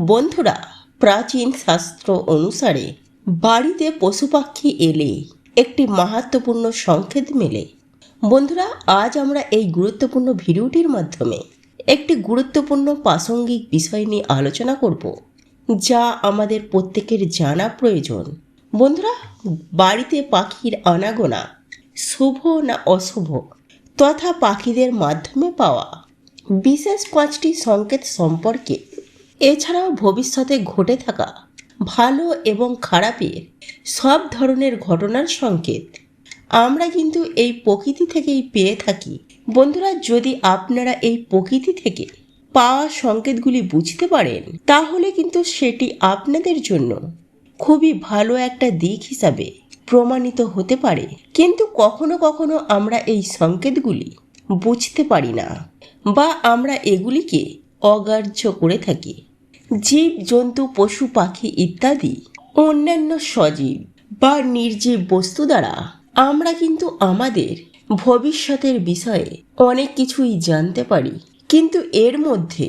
বন্ধুরা, প্রাচীন শাস্ত্র অনুসারে বাড়িতে পশু পাখি এলে একটি মাহাত্ম্যপূর্ণ সংকেত মেলে। বন্ধুরা, আজ আমরা এই গুরুত্বপূর্ণ ভিডিওটির মাধ্যমে একটি গুরুত্বপূর্ণ প্রাসঙ্গিক বিষয় নিয়ে আলোচনা করব, যা আমাদের প্রত্যেকের জানা প্রয়োজন। বন্ধুরা, বাড়িতে পাখির আনাগোনা শুভ না অশুভ তথা পাখিদের মাধ্যমে পাওয়া বিশেষ 5টি সংকেত সম্পর্কে, এছাড়াও ভবিষ্যতে ঘটে থাকা ভালো এবং খারাপের সব ধরনের ঘটনার সংকেত আমরা কিন্তু এই প্রকৃতি থেকেই পেয়ে থাকি। বন্ধুরা, যদি আপনারা এই প্রকৃতি থেকে পাওয়া সংকেতগুলি বুঝতে পারেন, তাহলে কিন্তু সেটি আপনাদের জন্য খুবই ভালো একটা দিক হিসাবে প্রমাণিত হতে পারে। কিন্তু কখনো কখনো আমরা এই সংকেতগুলি বুঝতে পারি না, বা আমরা এগুলিকে অগ্রাহ্য করে থাকি। জীব জন্তু পশু পাখি ইত্যাদি অন্যান্য সজীব বা নির্জীব বস্তু দ্বারা আমরা কিন্তু আমাদের ভবিষ্যতের বিষয়ে অনেক কিছুই জানতে পারি। কিন্তু এর মধ্যে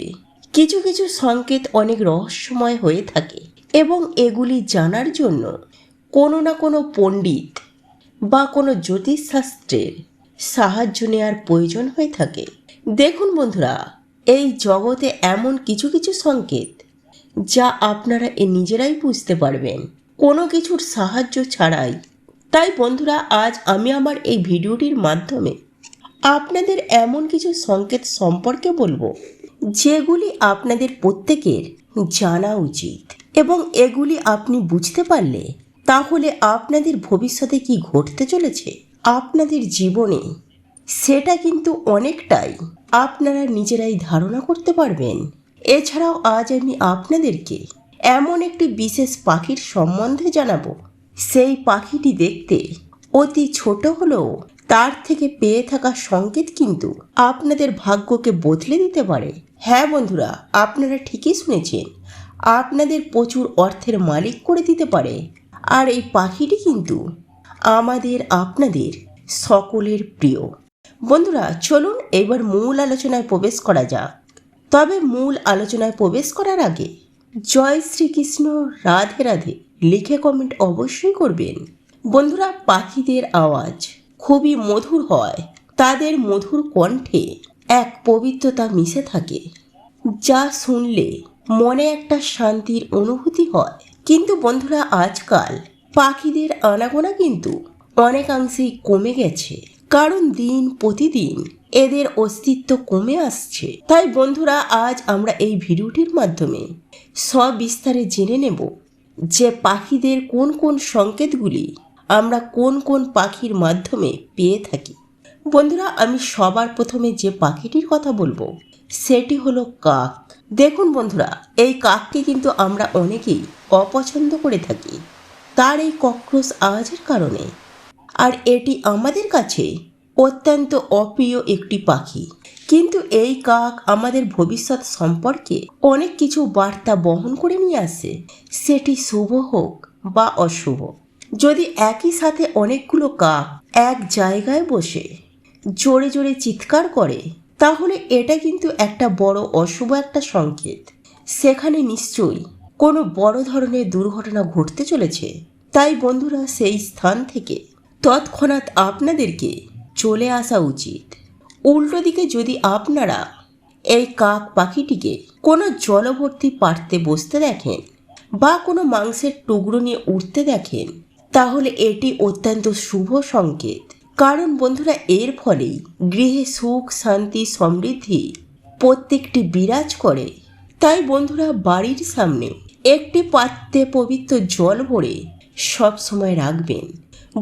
কিছু কিছু সংকেত অনেক রহস্যময় হয়ে থাকে এবং এগুলি জানার জন্য কোনো না কোনো পণ্ডিত বা কোনো জ্যোতিষশাস্ত্রের সাহায্য নেওয়ার প্রয়োজন হয়ে থাকে। দেখুন বন্ধুরা, এই জগতে এমন কিছু কিছু সংকেত যা আপনারা নিজেরাই বুঝতে পারবেন কোনো কিছুর সাহায্য ছাড়াই। তাই বন্ধুরা, আজ আমি আমার এই ভিডিওটির মাধ্যমে আপনাদের এমন কিছু সংকেত সম্পর্কে বলবো, যেগুলি আপনাদের প্রত্যেকের জানা উচিত, এবং এগুলি আপনি বুঝতে পারলে তাহলে আপনাদের ভবিষ্যতে কি ঘটতে চলেছে আপনাদের জীবনে, সেটা কিন্তু অনেকটাই আপনারা নিজেরাই ধারণা করতে পারবেন। এছাড়াও আজ আমি আপনাদেরকে এমন একটি বিশেষ পাখির সম্বন্ধে জানাবো, সেই পাখিটি দেখতে অতি ছোট হলেও তার থেকে পেয়ে থাকা সংকেত কিন্তু আপনাদের ভাগ্যকে বদলে দিতে পারে। হ্যাঁ বন্ধুরা, আপনারা ঠিকই শুনেছেন, আপনাদের প্রচুর অর্থের মালিক করে দিতে পারে। আর এই পাখিটি কিন্তু আমাদের আপনাদের সকলের প্রিয়। বন্ধুরা, চলুন এবার মূল আলোচনায় প্রবেশ করা যাক। তবে মূল আলোচনায় প্রবেশ করার আগে জয় শ্রীকৃষ্ণ, রাধে রাধে লিখে কমেন্ট অবশ্যই করবেন। বন্ধুরা, পাখিদের আওয়াজ খুবই মধুর হয়। তাদের মধুর কণ্ঠে এক পবিত্রতা মিশে থাকে, যা শুনলে মনে একটা শান্তির অনুভূতি হয়। কিন্তু বন্ধুরা, আজকাল পাখিদের আনাগোনা কিন্তু অনেকাংশেই কমে গেছে, কারণ দিন প্রতিদিন এদের অস্তিত্ব কমে আসছে। তাই বন্ধুরা, আজ আমরা এই ভিডিওটির মাধ্যমে সবিস্তারে জেনে নেব যে পাখিদের কোন কোন সংকেতগুলি আমরা কোন কোন পাখির মাধ্যমে পেয়ে থাকি। বন্ধুরা, আমি সবার প্রথমে যে পাখিটির কথা বলবো সেটি হলো কাক। দেখুন বন্ধুরা, এই কাককে কিন্তু আমরা অনেকেই অপছন্দ করে থাকি তার এই কর্কশ আওয়াজের কারণে। আর এটি আমাদের কাছে অত্যন্ত অপ্রিয় একটি পাখি। কিন্তু এই কাক আমাদের ভবিষ্যৎ সম্পর্কে অনেক কিছু বার্তা বহন করে নিয়ে আসে, সেটি শুভ হোক বা অশুভ। যদি একই সাথে অনেকগুলো কাক এক জায়গায় বসে জোরে জোরে চিৎকার করে, তাহলে এটা কিন্তু একটা বড় অশুভ একটা সংকেত। সেখানে নিশ্চয়ই কোনো বড় ধরনের দুর্ঘটনা ঘটতে চলেছে। তাই বন্ধুরা, সেই স্থান থেকে তৎক্ষণাৎ আপনাদেরকে চলে আসা উচিত। উল্টো দিকে যদি আপনারা এই কাক পাখিটিকে কোনো জলভর্তি পাত্রে বসতে দেখেন বা কোনো মাংসের টুকরো নিয়ে উঠতে দেখেন, তাহলে এটি অত্যন্ত শুভ সংকেত। কারণ বন্ধুরা, এর ফলেই গৃহে সুখ শান্তি সমৃদ্ধি প্রত্যেকটি বিরাজ করে। তাই বন্ধুরা, বাড়ির সামনে একটি পাত্রে পবিত্র জল ভরে সব সময় রাখবেন।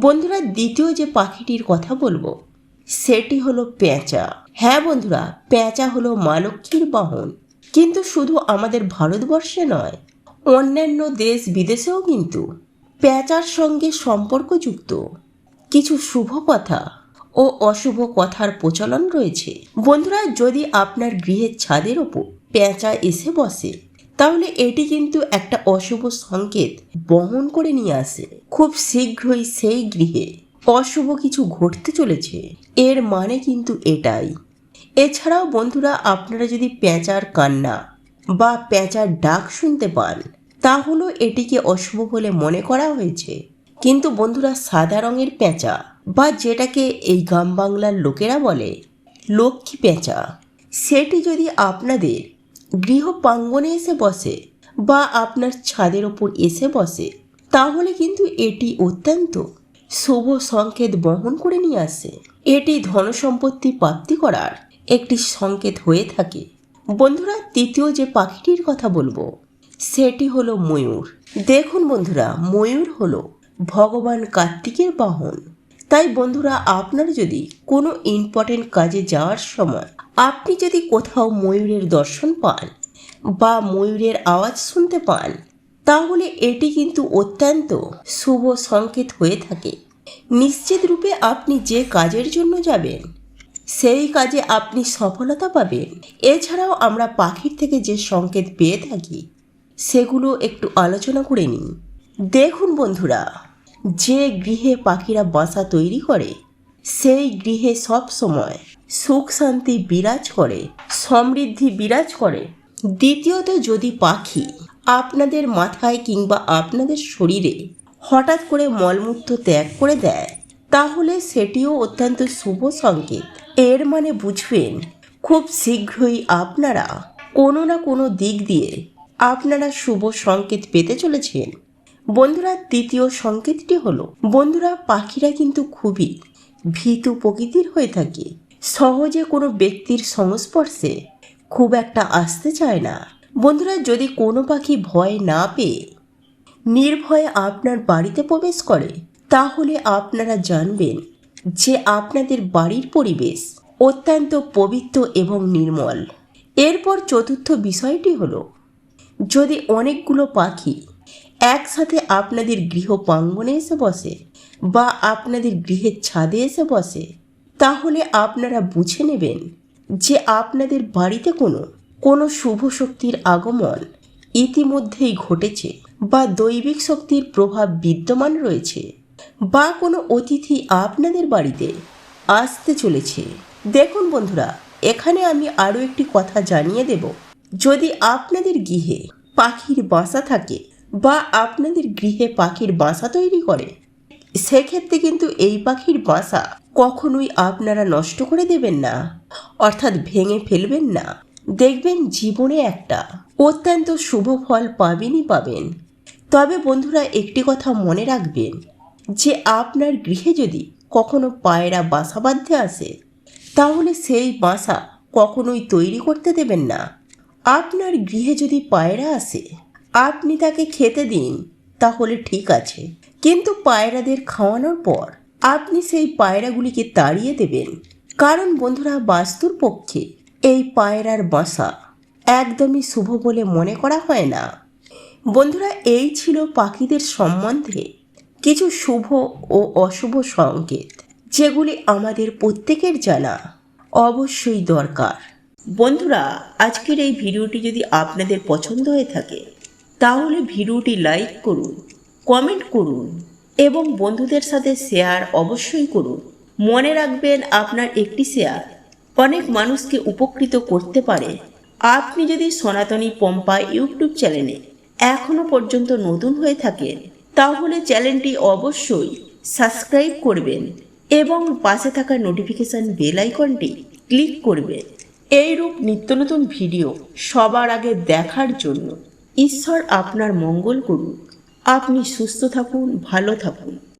বন্ধুরা, দ্বিতীয় যে পাখিটির কথা বলবো সেটি হলো পেঁচা। হ্যাঁ বন্ধুরা, পেঁচা হলো মা লক্ষ্মীর বাহন। কিন্তু শুধু আমাদের ভারতবর্ষে নয়, অন্যান্য দেশ বিদেশেও কিন্তু পেঁচার সঙ্গে সম্পর্কযুক্ত কিছু শুভ কথা ও অশুভ কথার প্রচলন রয়েছে। বন্ধুরা, যদি আপনার গৃহের ছাদের ওপর পেঁচা এসে বসে, তাহলে এটি কিন্তু একটা অশুভ সংকেত বহন করে নিয়ে আসে। খুব শীঘ্রই সেই গৃহে অশুভ কিছু ঘটতে চলেছে, এর মানে কিন্তু এটাই। এছাড়াও বন্ধুরা, আপনারা যদি পেঁচার কান্না বা পেঁচার ডাক শুনতে পান, তাহলে এটিকে অশুভ বলে মনে করা হয়েছে। কিন্তু বন্ধুরা, সাদা রঙের পেঁচা বা যেটাকে এই গ্রাম বাংলার লোকেরা বলে লক্ষ্মী পেঁচা, সেটি যদি আপনাদের গৃহ প্রাঙ্গণে এসে বসে বা আপনার ছাদের ওপর এসে বসে, তাহলে কিন্তু এটি অত্যন্ত শুভ সংকেত বহন করে নিয়ে আসে। এটি ধনসম্পত্তি প্রাপ্তি করার একটি সংকেত হয়ে থাকে। বন্ধুরা, তৃতীয় যে পাখিটির কথা বলবো সেটি হলো ময়ূর। দেখুন বন্ধুরা, ময়ূর হলো ভগবান কার্তিকের বাহন। তাই বন্ধুরা, আপনার যদি কোনো ইম্পর্টেন্ট কাজে যাওয়ার সময় আপনি যদি কোথাও ময়ূরের দর্শন পান বা ময়ূরের আওয়াজ শুনতে পান, তাহলে এটি কিন্তু অত্যন্ত শুভ সংকেত হয়ে থাকে। নিশ্চিত রূপে আপনি যে কাজের জন্য যাবেন সেই কাজে আপনি সফলতা পাবেন। এছাড়াও আমরা পাখির থেকে যে সংকেত পেয়ে থাকি সেগুলো একটু আলোচনা করে নিই। দেখুন বন্ধুরা, যে গৃহে পাখিরা বাসা তৈরি করে সেই গৃহে সব সময় সুখ শান্তি বিরাজ করে, সমৃদ্ধি বিরাজ করে। দ্বিতীয়ত, যদি পাখি আপনাদের মাথায় কিংবা আপনাদের শরীরে হঠাৎ করে মলমূত্র ত্যাগ করে দেয়, তাহলে সেটিও অত্যন্ত শুভ সংকেত। এর মানে বুঝবেন খুব শীঘ্রই আপনারা কোনো না কোনো দিক দিয়ে আপনারা শুভ সংকেত পেতে চলেছেন। বন্ধুরা, তৃতীয় সংকেতটি হলো, বন্ধুরা, পাখিরা কিন্তু খুবই ভীতু প্রকৃতির হয়ে থাকে। সহজে কোনো ব্যক্তির সংস্পর্শে খুব একটা আসতে চায় না। বন্ধুরা, যদি কোনো পাখি ভয় না পেয়ে নির্ভয়ে আপনার বাড়িতে প্রবেশ করে, তাহলে আপনারা জানবেন যে আপনাদের বাড়ির পরিবেশ অত্যন্ত পবিত্র এবং নির্মল। এরপর চতুর্থ বিষয়টি হলো, যদি অনেকগুলো পাখি একসাথে আপনাদের গৃহ প্রাঙ্গণে এসে বসে বা আপনাদের গৃহের ছাদে এসে বসে, তাহলে আপনারা বুঝে নেবেন যে আপনাদের বাড়িতে কোনো শুভ শক্তির আগমন ইতিমধ্যেই ঘটেছে বা দৈবিক শক্তির প্রভাব বিদ্যমান রয়েছে বা কোনো অতিথি আপনাদের বাড়িতে আসতে চলেছে। দেখুন বন্ধুরা, এখানে আমি আরও একটি কথা জানিয়ে দেব। যদি আপনাদের গৃহে পাখির বাসা থাকে বা আপনাদের গৃহে পাখির বাসা তৈরি করে, সেক্ষেত্রে কিন্তু এই পাখির বাসা কখনোই আপনারা নষ্ট করে দেবেন না, অর্থাৎ ভেঙে ফেলবেন না। দেখবেন জীবনে একটা অত্যন্ত শুভ ফল পাবেনই পাবেন। তবে বন্ধুরা, একটি কথা মনে রাখবেন যে আপনার গৃহে যদি কখনো পায়রা বাসা বাঁধতে আসে, তাহলে সেই বাসা কখনোই তৈরি করতে দেবেন না। আপনার গৃহে যদি পায়রা আসে, আপনি তাকে খেতে দিন, তাহলে ঠিক আছে, কিন্তু পায়রাদের খাওয়ানোর পর আপনি সেই পায়রাগুলিকে তাড়িয়ে দেবেন। কারণ বন্ধুরা, বাস্তুর পক্ষে এই পায়রার বাসা একদমই শুভ বলে মনে করা হয় না। বন্ধুরা, এই ছিল পাখিদের সম্বন্ধে কিছু শুভ ও অশুভ সংকেত, যেগুলি আমাদের প্রত্যেকের জানা অবশ্যই দরকার। বন্ধুরা, আজকের এই ভিডিওটি যদি আপনাদের পছন্দ হয়ে থাকে, তাহলে ভিডিওটি লাইক করুন, কমেন্ট করুন এবং বন্ধুদের সাথে শেয়ার অবশ্যই করুন। মনে রাখবেন, আপনার একটি শেয়ার অনেক মানুষকে উপকৃত করতে পারে। আপনি যদি সনাতনী পম্পা ইউটিউব চ্যানেলে এখনো পর্যন্ত নতুন হয়ে থাকেন, তাহলে চ্যানেলটি অবশ্যই সাবস্ক্রাইব করবেন এবং পাশে থাকা নোটিফিকেশন বেল আইকনটি ক্লিক করবেন। এইরূপ নিত্য নতুন ভিডিও সবার আগে দেখার জন্য ঈশ্বর আপনার মঙ্গল করুন। আপনি সুস্থ থাকুন, ভালো থাকুন।